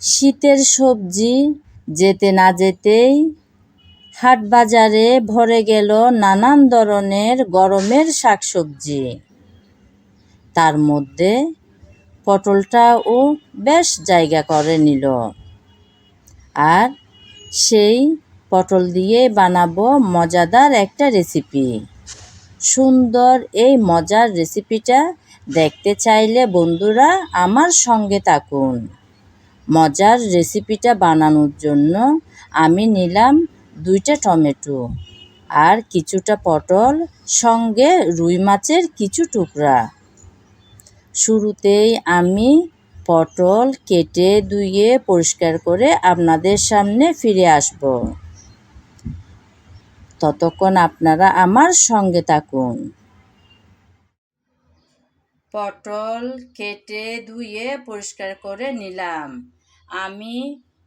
শীতের সবজি যেতে না যেতেই হাট বাজারে ভরে গেল নানান ধরনের গরমের শাকসবজি। তার মধ্যে পটলটাও বেশ জায়গা করে নিল। আর সেই পটল দিয়ে বানাবো মজাদার একটা রেসিপি। সুন্দর এই মজার রেসিপিটা দেখতে চাইলে বন্ধুরা আমার সঙ্গে থাকুন। মজার রেসিপিটা বানানোর জন্য আমি নিলাম 2টা টমেটো আর কিছুটা পটল, সঙ্গে রুই মাছের কিছু টুকরা। শুরুতেই আমি পটল কেটে ধুয়ে পরিষ্কার করে আপনাদের সামনে ফিরে আসব। ততক্ষণ আপনারা আমার সঙ্গে থাকুন। পটল কেটে ধুয়ে পরিষ্কার করে নিলাম। আমি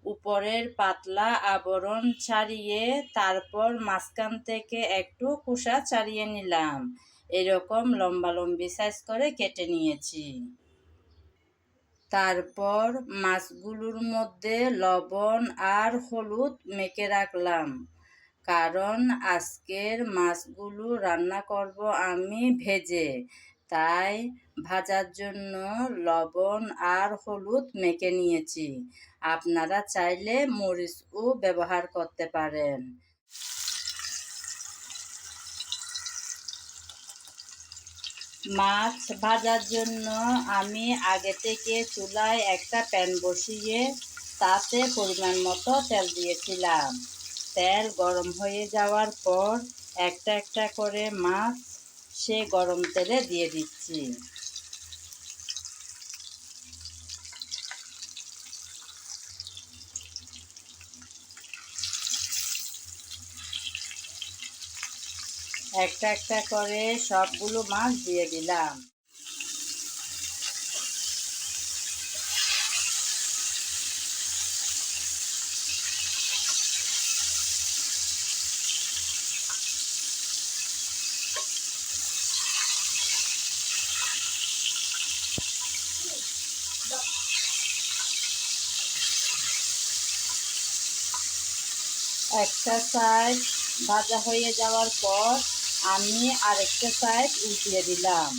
উপরের পাতলা আবরণ ছাড়িয়ে তারপর মাঝখান থেকে একটু খোসা ছাড়িয়ে নিলাম। এরকম লম্বালম্বি সাইজ করে কেটে নিয়েছি। তারপর মাছগুলোর মধ্যে লবণ আর হলুদ মেখে রাখলাম, কারণ আজকের মাছগুলো রান্না করব আমি ভেজে, তাই ভাজার জন্য লবণ আর হলুদ মেখে নিয়েছি। আপনারা চাইলে মরিচও ব্যবহার করতে পারেন। মাছ ভাজার জন্য আমি আগে থেকে চুলায় একটা প্যান বসিয়ে তাতে পরিমাণ মতো তেল দিয়েছিলাম। তেল গরম হয়ে যাওয়ার পর একটা একটা করে মাছ সে গরম তেলে দিয়ে দিচ্ছি। একটা একটা করে সবগুলো মাছ দিয়ে দিলাম। একটা সাইড ভাজা হয়ে যাওয়ার পর আমি আরেকটা সাইড উল্টিয়ে দিলাম।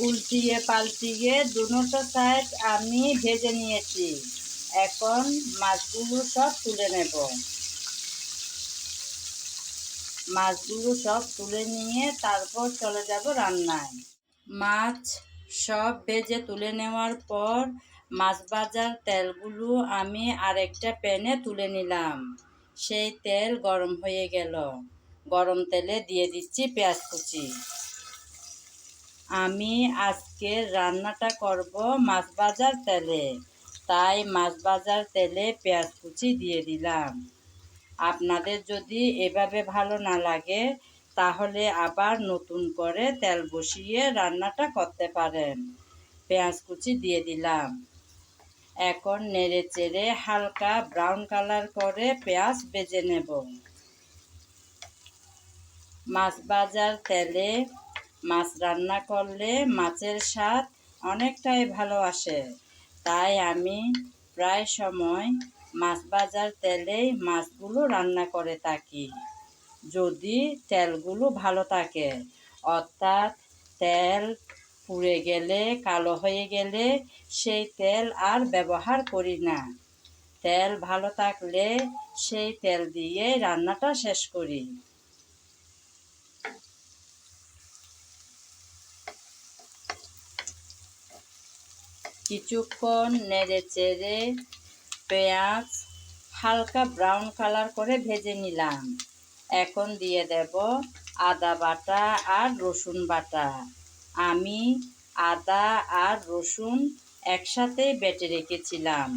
উল্টিয়ে পাল্টিয়ে দুটো সাইড আমি ভেজে নিয়েছি। এখন মাছগুলো সব তুলে নেব। মাছগুলো সব তুলে নিয়ে তারপর চলে যাব রান্নায়। মাছ সব ভেজে তুলে নেওয়ার পর মাছ ভাজার তেলগুলো আমি আরেকটা প্যানে তুলে নিলাম। সেই তেল গরম হয়ে গেল। গরম তেলে দিয়ে দিচ্ছি পেঁয়াজ কুচি। আমি আজকের রান্নাটা করব মাছ ভাজার তেলে, তাই মাছ ভাজার তেলে পেঁয়াজ কুচি দিয়ে দিলাম। আপনাদের যদি এভাবে ভালো না লাগে তাহলে আবার নতুন করে তেল বসিয়ে রান্নাটা করতে পারেন। পেঁয়াজ কুচি দিয়ে দিলাম। এখন নেড়ে চেড়ে হালকা ব্রাউন কালার করে পেঁয়াজ ভেজে নেব। মাছ ভাজার তেলে মাছ রান্না করলে মাছের স্বাদ অনেকটাই ভালো আসে, তাই আমি প্রায় সময় মাছ ভাজার তেলেই মাছগুলো রান্না করে থাকি। যদি তেলগুলো ভালো থাকে, অর্থাৎ তেল পুড়ে গেলে কালো হয়ে গেলে সেই তেল আর ব্যবহার করি না। তেল ভালো থাকলে সেই তেল দিয়ে রান্নাটা শেষ করি। কিছুক্ষণ নেড়ে চেড়ে পেঁয়াজ হালকা ব্রাউন কালার করে ভেজে নিলাম। এখন দিয়ে দেব আদা বাটা আর রসুন বাটা। আমি আদা আর রসুন একসাথেই বেটে রেখেছিলাম,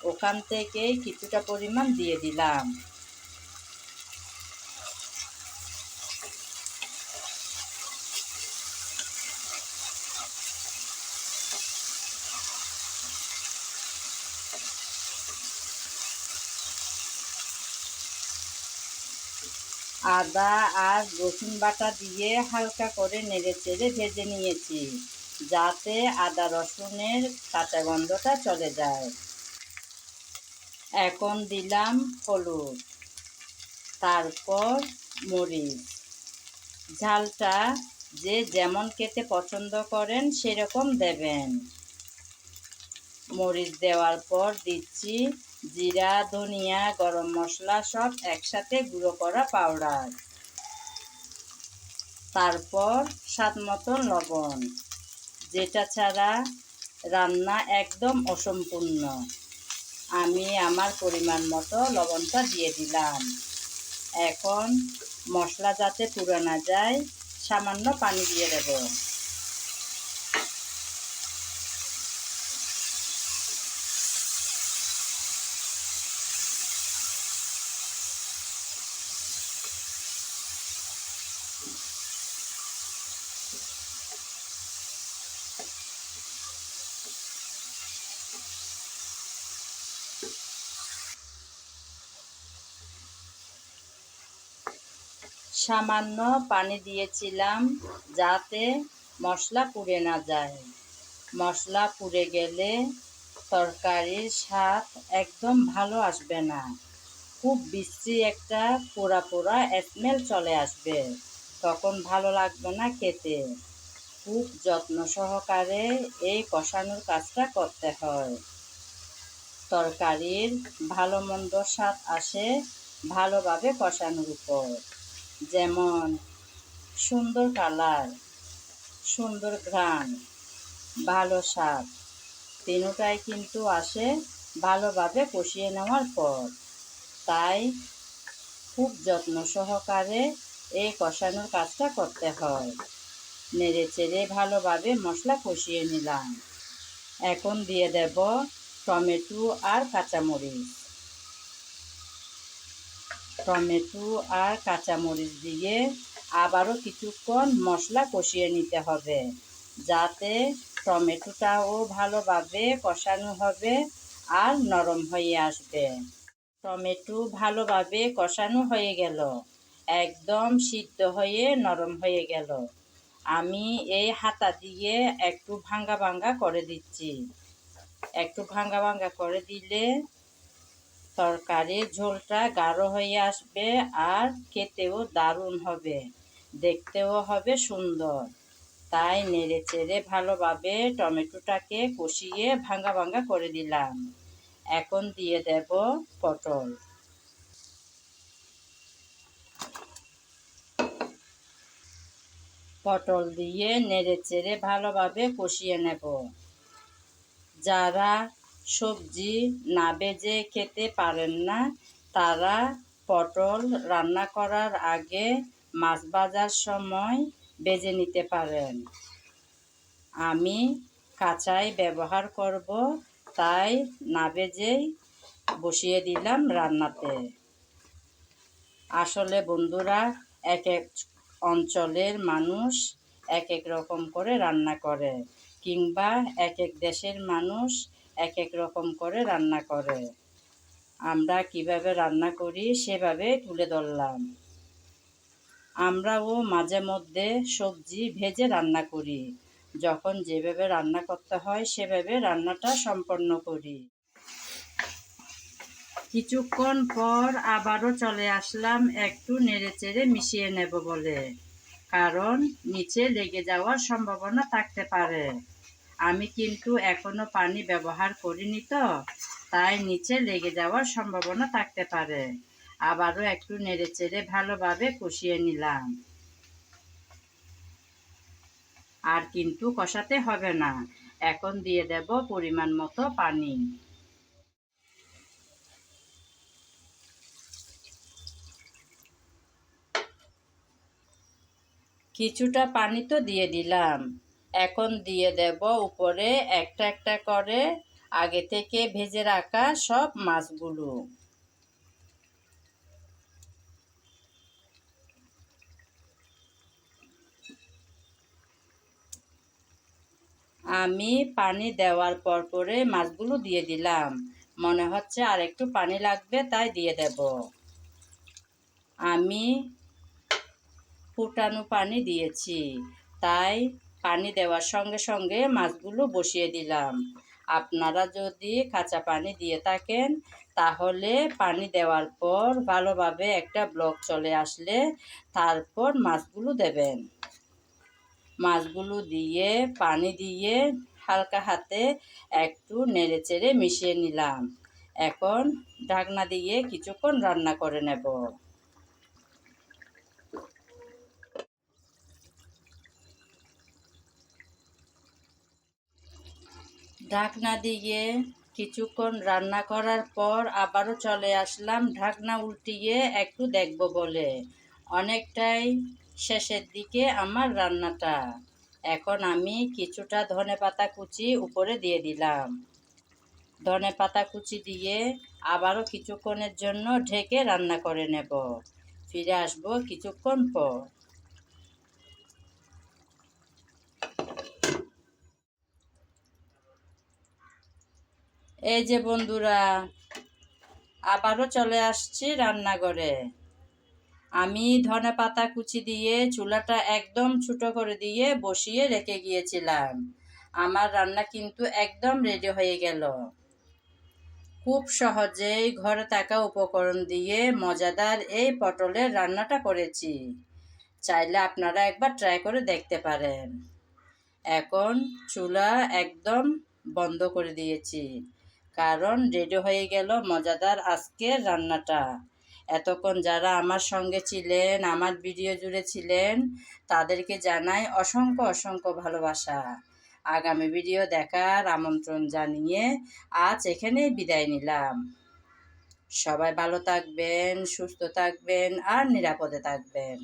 ওখান থেকে কিছুটা পরিমাণ দিয়ে দিলাম। আদা আর রসুন বাটা দিয়ে হালকা করে নেড়ে চেড়ে ভেজে নিয়েছি, যাতে আদা রসুনের কাঁচা গন্ধটা চলে যায়। এখন দিলাম হলুদ, তারপর মরিচ। ঝালটা যে যেমন খেতে পছন্দ করেন সেরকম দেবেন। মরিচ দেওয়ার পর দিচ্ছি জিরা, ধনিয়া, গরম মশলা সব একসাথে গুঁড়ো করা পাউডার। তারপর স্বাদ মতন লবণ, যেটা ছাড়া রান্না একদম অসম্পূর্ণ। আমি আমার পরিমাণ মতো লবণটা দিয়ে দিলাম। এখন মশলা যাতে পুড়ে না যায় সামান্য পানি দিয়ে দেব। সামান্য পানি দিয়েছিলাম যাতে মশলা পুড়ে না যায়। মশলা পুড়ে গেলে তরকারির স্বাদ একদম ভালো আসবে না, খুব বিশ্রী একটা পোড়া পোড়া স্মেল চলে আসবে, তখন ভালো লাগবে না খেতে। খুব যত্ন সহকারে এই কষানোর কাজটা করতে হয়। তরকারির ভালো মন্দ স্বাদ আসে ভালোভাবে কষানোর উপর, যেমন সুন্দর কালার, সুন্দর ঘ্রাণ, ভালো স্বাদ, তিনটাই কিন্তু আসে ভালোভাবে কষিয়ে নেওয়ার পর। তাই খুব যত্ন সহকারে এই কষানোর কাজটা করতে হয়। নেড়ে চেড়ে ভালোভাবে মশলা কষিয়ে নিলাম। এখন দিয়ে দেব টমেটো আর কাঁচামরিচ। টমেটো আর কাঁচামরিচ দিয়ে আবারও কিছুক্ষণ মশলা কষিয়ে নিতে হবে, যাতে টমেটোটাও ভালোভাবে কষানো হবে আর নরম হয়ে আসবে। টমেটো ভালোভাবে কষানো হয়ে গেল, একদম সিদ্ধ হয়ে নরম হয়ে গেল। আমি এই হাতা দিয়ে একটু ভাঙ্গা ভাঙ্গা করে দিচ্ছি। একটু ভাঙ্গা ভাঙ্গা করে দিলে তরকারির ঝোলটা গাঢ় হয়ে আসবে আর খেতেও দারুণ হবে, দেখতেও হবে সুন্দর। তাই নেড়ে চেড়ে ভালোভাবে টমেটোটাকে কষিয়ে ভাঙ্গা ভাঙ্গা করে দিলাম। এখন দিয়ে দেব পটল। পটল দিয়ে নেড়ে চেড়ে ভালোভাবে কষিয়ে নেব। যারা সবজি না ভেজে খেতে পারেন না তারা পটল রান্না করার আগে মাছ ভাজার সময় ভেজে নিতে পারেন। আমি কাঁচাই ব্যবহার করব, তাই না ভেজেই বসিয়ে দিলাম রান্নাতে। আসলে বন্ধুরা, এক এক অঞ্চলের মানুষ এক এক রকম করে রান্না করে, কিংবা এক এক দেশের মানুষ এক এক রকম করে রান্না করে। আমরা কিভাবে রান্না করি সেভাবে তুলে ধরলাম। আমরাও মাঝে মধ্যে সবজি ভেজে রান্না করি, যখন যেভাবে রান্না করতে হয় সেভাবে রান্নাটা সম্পন্ন করি। কিছুক্ষণ পর আবারও চলে আসলাম একটু নেড়েচেড়ে মিশিয়ে নেব বলে, কারণ নিচে লেগে যাওয়ার সম্ভাবনা থাকতে পারে। আমি কিন্তু এখনো পানি ব্যবহার করিনি তো, তাই নিচে লেগে যাওয়ার সম্ভাবনা থাকতে পারে। আবারও একটু নেড়েচেড়ে ভালোভাবে কষিয়ে নিলাম। আর কিন্তু কষাতে হবে না। এখন দিয়ে দেব পরিমাণ মতো পানি। কিছুটা পানি তো দিয়ে দিলাম। এখন দিয়ে দেব উপরে একটা একটা করে আগে থেকে ভেজে রাখা সব মাছগুলো। আমি পানি দেওয়ার পরে মাছগুলো দিয়ে দিলাম। মনে হচ্ছে আর একটু পানি লাগবে, তাই দিয়ে দেব। আমি ফুটানো পানি দিয়েছি, তাই পানি দেওয়ার সঙ্গে সঙ্গে মাছগুলো বসিয়ে দিলাম। আপনারা যদি কাঁচা পানি দিয়ে থাকেন তাহলে পানি দেওয়ার পর ভালোভাবে একটা ব্লক চলে আসলে তারপর মাছগুলো দেবেন। মাছগুলো দিয়ে পানি দিয়ে হালকা হাতে একটু নেড়েচেড়ে মিশিয়ে নিলাম। এখন ঢাকনা দিয়ে কিছুক্ষণ রান্না করে নেব। ঢাকনা দিয়ে কিছুক্ষণ রান্না করার পর আবারও চলে আসলাম ঢাকনা উল্টিয়ে একটু দেখব বলে। অনেকটাই শেষের দিকে আমার রান্নাটা। এখন আমি কিছুটা ধনেপাতা কুচি উপরে দিয়ে দিলাম। ধনেপাতা কুচি দিয়ে আবারও কিছুক্ষণের জন্য ঢেকে রান্না করে নেব। ফিরে আসবো কিছুক্ষণ পর। এই যে বন্ধুরা, আবারও চলে আসছি রান্নাঘরে। আমি ধনেপাতা কুচি দিয়ে চুলাটা একদম ছোটো করে দিয়ে বসিয়ে রেখে গিয়েছিলাম। আমার রান্না কিন্তু একদম রেডি হয়ে গেল। খুব সহজেই ঘরে থাকা উপকরণ দিয়ে মজাদার এই পটলের রান্নাটা করেছি। চাইলে আপনারা একবার ট্রাই করে দেখতে পারেন। এখন চুলা একদম বন্ধ করে দিয়েছি, কারণ রেডি হয়ে গেল মজাদার আজকের রান্নাটা। এতক্ষণ যারা আমার সঙ্গে ছিলেন, আমার ভিডিও জুড়ে ছিলেন, তাদেরকে জানাই অসংখ্য অসংখ্য ভালোবাসা। আগামী ভিডিও দেখার আমন্ত্রণ জানিয়ে আজ এখানেই বিদায় নিলাম। সবাই ভালো থাকবেন, সুস্থ থাকবেন আর নিরাপদে থাকবেন।